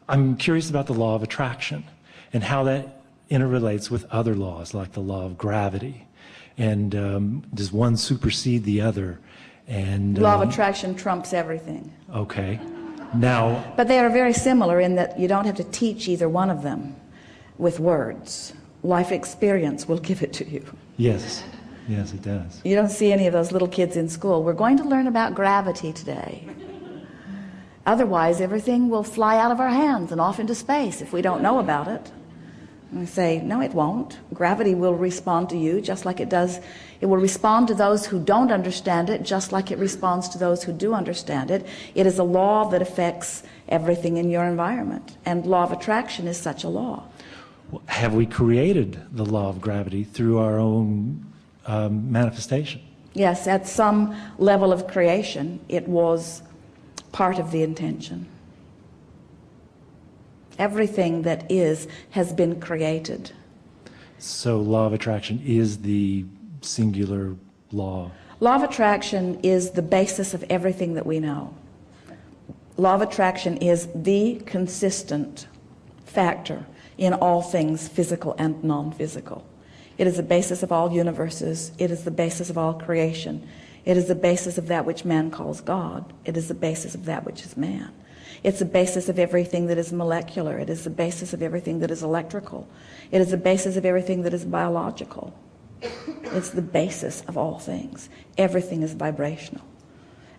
I'm curious about the law of attraction and how that interrelates with other laws, like the law of gravity. And does one supersede the other? And law of attraction trumps everything. Okay. Now, but they are very similar in that you don't have to teach either one of them with words. Life experience will give it to you. Yes. Yes, it does. You don't see any of those little kids in school. We're going to learn about gravity today. Otherwise, everything will fly out of our hands and off into space if we don't know about it. And I say, no, it won't. Gravity will respond to you just like it does. It will respond to those who don't understand it just like it responds to those who do understand it. It is a law that affects everything in your environment. And law of attraction is such a law. Have we created the law of gravity through our own manifestation? Yes, at some level of creation, it was part of the intention. Everything that is has been created. So law of attraction is the singular law. Law of attraction is the basis of everything that we know. Law of attraction is the consistent factor in all things physical and non-physical. It is the basis of all universes. It is the basis of all creation. It is the basis of that which man calls God. It is the basis of that which is man. It's the basis of everything that is molecular. It is the basis of everything that is electrical. It is the basis of everything that is biological. It's the basis of all things. Everything is vibrational.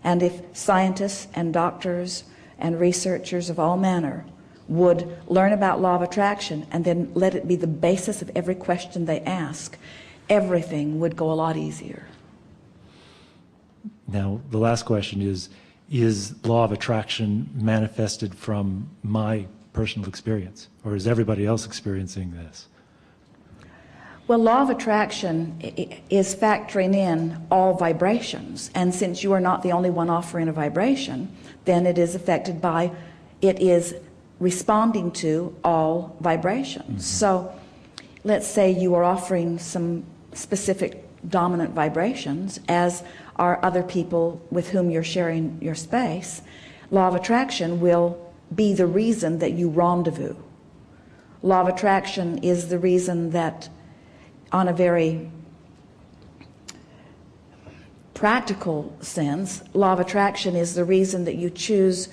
And if scientists and doctors and researchers of all manner would learn about law of attraction and then let it be the basis of every question they ask, everything would go a lot easier. Now, the last question is law of attraction manifested from my personal experience, or is everybody else experiencing this? Well, law of attraction is factoring in all vibrations, and since you are not the only one offering a vibration, then it is affected by, it is responding to all vibrations. Mm-hmm. So let's say you are offering some specific dominant vibrations, as are other people with whom you're sharing your space. Law of attraction will be the reason that you rendezvous. Law of attraction is the reason that, on a very practical sense, law of attraction is the reason that you choose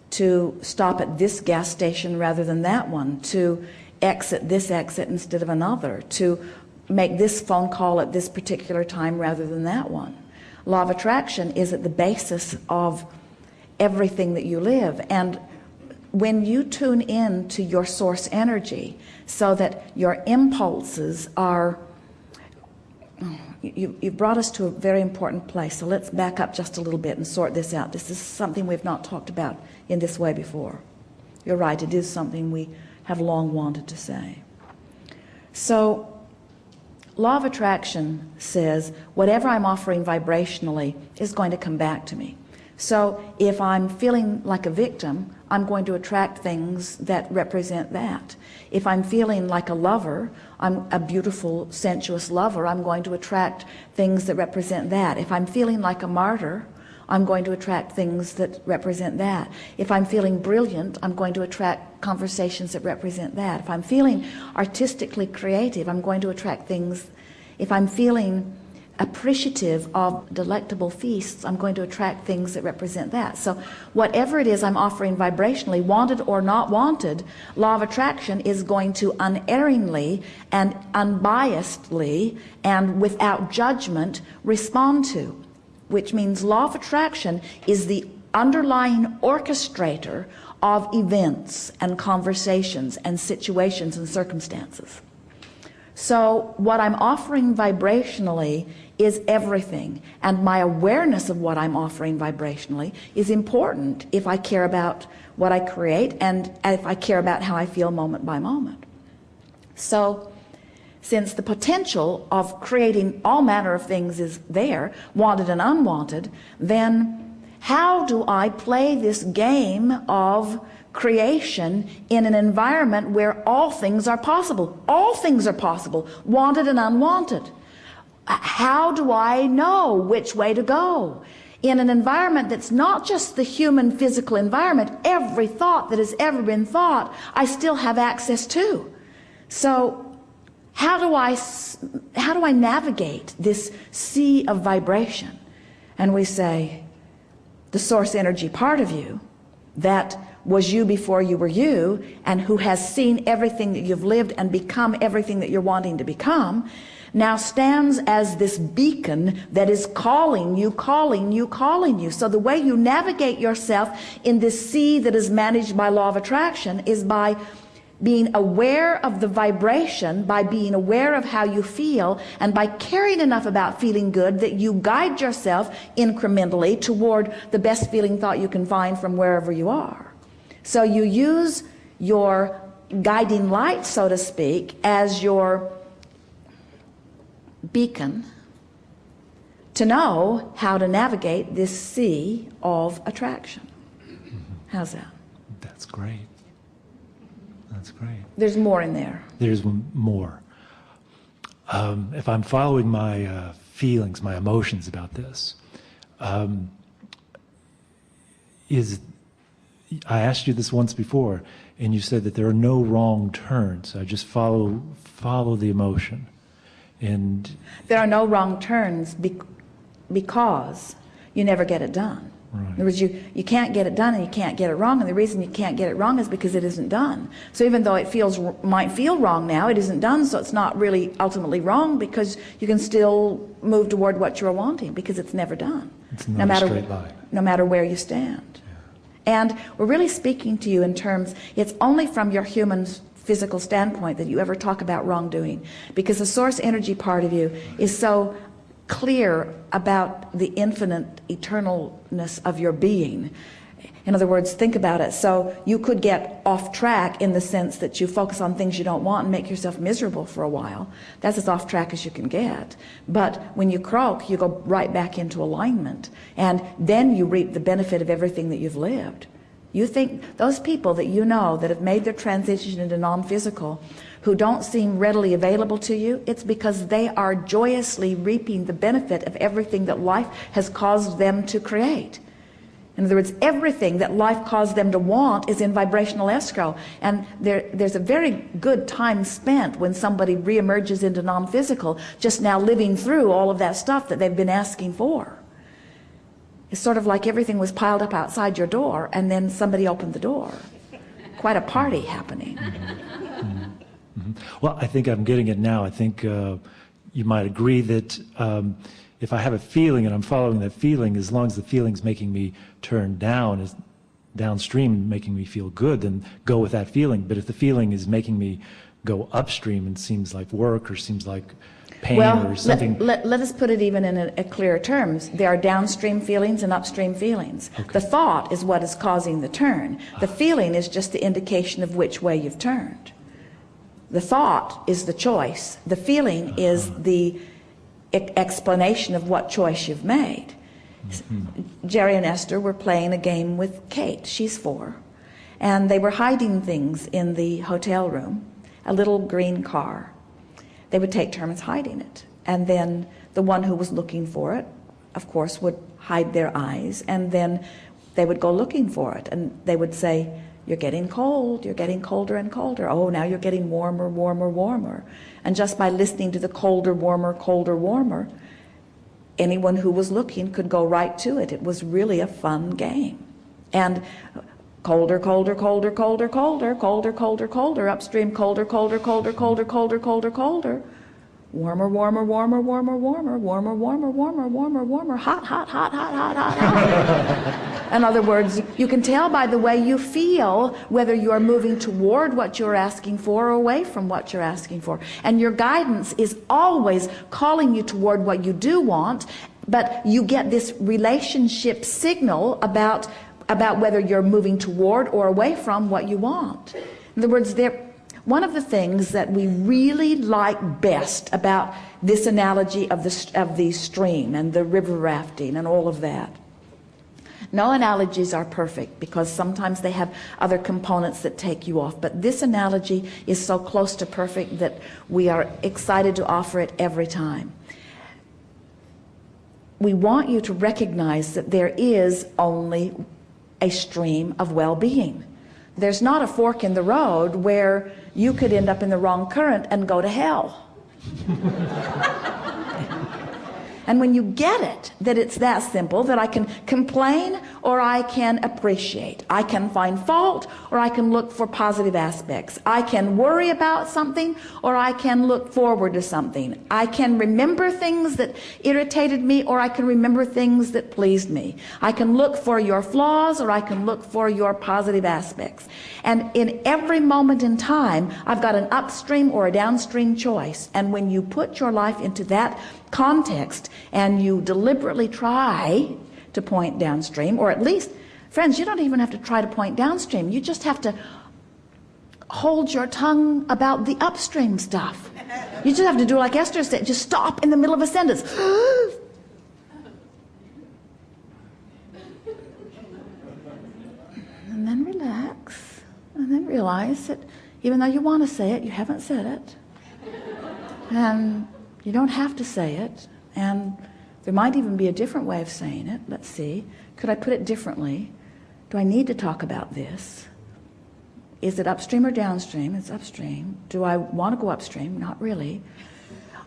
to stop at this gas station rather than that one, to exit this exit instead of another, to make this phone call at this particular time rather than that one. Law of attraction is at the basis of everything that you live. And when you tune in to your source energy so that your impulses are, you've brought us to a very important place. So let's back up just a little bit and sort this out. This is something we've not talked about in this way before. You're right, it is something we have long wanted to say. So law of attraction says whatever I'm offering vibrationally is going to come back to me. So if I'm feeling like a victim, I'm going to attract things that represent that. If I'm feeling like a lover, I'm a beautiful, sensuous lover, I'm going to attract things that represent that. If I'm feeling like a martyr, I'm going to attract things that represent that. If I'm feeling brilliant, I'm going to attract conversations that represent that. If I'm feeling artistically creative, I'm going to attract things. If I'm feeling appreciative of delectable feasts, I'm going to attract things that represent that. So whatever it is I'm offering vibrationally, wanted or not wanted, law of attraction is going to unerringly and unbiasedly and without judgment respond to, which means law of attraction is the underlying orchestrator of events and conversations and situations and circumstances. So what I'm offering vibrationally is everything, and my awareness of what I'm offering vibrationally is important if I care about what I create and if I care about how I feel moment by moment. So since the potential of creating all manner of things is there, wanted and unwanted, then how do I play this game of creation in an environment where all things are possible? All things are possible, wanted and unwanted. How do I know which way to go? in an environment that's not just the human physical environment, every thought that has ever been thought, I still have access to. So how do I navigate this sea of vibration? And we say, the source energy part of you, that was you before you were you, and who has seen everything that you've lived and become everything that you're wanting to become, now stands as this beacon that is calling you, calling you, calling you. So the way you navigate yourself in this sea that is managed by law of attraction is by being aware of the vibration, by being aware of how you feel, and by caring enough about feeling good that you guide yourself incrementally toward the best feeling thought you can find from wherever you are. So you use your guiding light, so to speak, as your beacon to know how to navigate this sea of attraction. How's that? That's great. That's great. There's more in there. There's more. If I'm following my feelings, my emotions about this, I asked you this once before, and you said that there are no wrong turns. I just follow the emotion. And there are no wrong turns because you never get it done. Right. In other words, you can't get it done and you can't get it wrong, and the reason you can't get it wrong is because it isn't done. So even though it might feel wrong now, it isn't done, so it's not really ultimately wrong, because you can still move toward what you're wanting because it's never done. It's not a straight line. No matter where you stand. Yeah. And we're really speaking to you in terms, it's only from your human physical standpoint that you ever talk about wrongdoing, because the source energy part of you is so clear about the infinite eternalness of your being. In other words, think about it. So you could get off track in the sense that you focus on things you don't want and make yourself miserable for a while. That's as off track as you can get. But when you croak, you go right back into alignment, and then you reap the benefit of everything that you've lived. You think those people that you know that have made their transition into non-physical, who don't seem readily available to you, it's because they are joyously reaping the benefit of everything that life has caused them to create. In other words, everything that life caused them to want is in vibrational escrow. And there's a very good time spent when somebody reemerges into non-physical, just now living through all of that stuff that they've been asking for. It's sort of like everything was piled up outside your door, and then somebody opened the door. Quite a party happening. Well, I think I'm getting it now. I think you might agree that if I have a feeling and I'm following that feeling, as long as the feeling's making me turn downstream, making me feel good, then go with that feeling. But if the feeling is making me go upstream and seems like work or seems like pain or something. Let us put it even in a clearer terms. There are downstream feelings and upstream feelings. Okay. The thought is what is causing the turn. The feeling is just the indication of which way you've turned. The thought is the choice. The feeling is the explanation of what choice you've made. Jerry and Esther were playing a game with Kate. She's 4. And they were hiding things in the hotel room, a little green car. They would take turns hiding it. And then the one who was looking for it, of course, would hide their eyes. And then they would go looking for it. And they would say, "You're getting cold, you're getting colder and colder. Oh, now you're getting warmer, warmer, warmer." And just by listening to the colder, warmer, colder, warmer, anyone who was looking could go right to it. It was really a fun game. And colder, colder, colder, colder, colder, colder, colder, colder, upstream, colder, colder, colder, colder, colder, colder, colder, warmer, warmer, warmer, warmer, warmer, warmer, warmer, warmer, warmer, warmer, hot, hot, hot, hot, hot, hot, hot. In other words, you can tell by the way you feel whether you are moving toward what you're asking for or away from what you're asking for. And your guidance is always calling you toward what you do want, but you get this relationship signal about whether you're moving toward or away from what you want. In other words, one of the things that we really like best about this analogy of the stream and the river rafting and all of that. No analogies are perfect because sometimes they have other components that take you off, but this analogy is so close to perfect that we are excited to offer it every time. we want you to recognize that there is only a stream of well-being. There's not a fork in the road where you could end up in the wrong current and go to hell. And when you get it, that it's that simple, that I can complain or I can appreciate. I can find fault or I can look for positive aspects. I can worry about something or I can look forward to something. I can remember things that irritated me or I can remember things that pleased me. I can look for your flaws or I can look for your positive aspects. And in every moment in time, I've got an upstream or a downstream choice. And when you put your life into that context and you deliberately try to point downstream, or at least, friends, you don't even have to try to point downstream. You just have to hold your tongue about the upstream stuff. You just have to do like Esther said, just stop in the middle of a sentence. And then relax, and then realize that even though you want to say it, you haven't said it. And you don't have to say it, and there might even be a different way of saying it. Let's see. Could I put it differently? Do I need to talk about this? Is it upstream or downstream? It's upstream. Do I want to go upstream? Not really.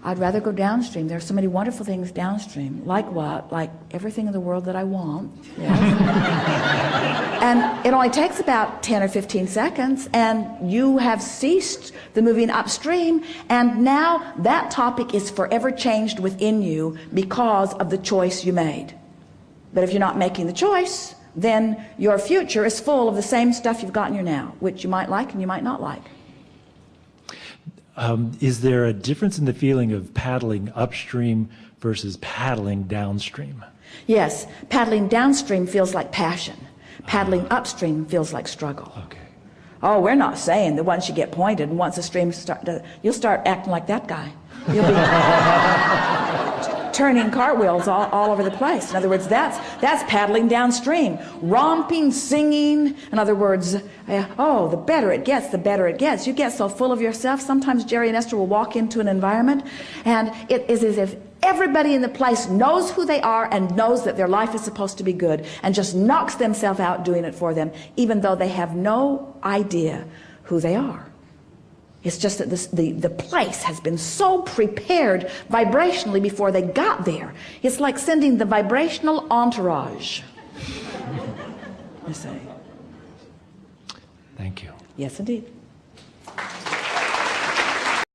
I'd rather go downstream. There are so many wonderful things downstream. Like what? Like everything in the world that I want. Yes. And it only takes about 10 or 15 seconds, and you have ceased the moving upstream, and now that topic is forever changed within you because of the choice you made. But if you're not making the choice, then your future is full of the same stuff you've got in your now, which you might like and you might not like. Is there a difference in the feeling of paddling upstream versus paddling downstream? Yes, paddling downstream feels like passion. Paddling upstream feels like struggle. Okay. Oh, we're not saying that once you get pointed and once the stream you'll start acting like that guy. You'll be turning cartwheels all over the place. In other words, that's paddling downstream. Romping, singing. In other words, the better it gets, the better it gets. You get so full of yourself. Sometimes Jerry and Esther will walk into an environment and it is as if everybody in the place knows who they are and knows that their life is supposed to be good and just knocks themselves out doing it for them, even though they have no idea who they are. It's just that the place has been so prepared vibrationally before they got there. It's like sending the vibrational entourage. You see. Thank you. Yes, indeed.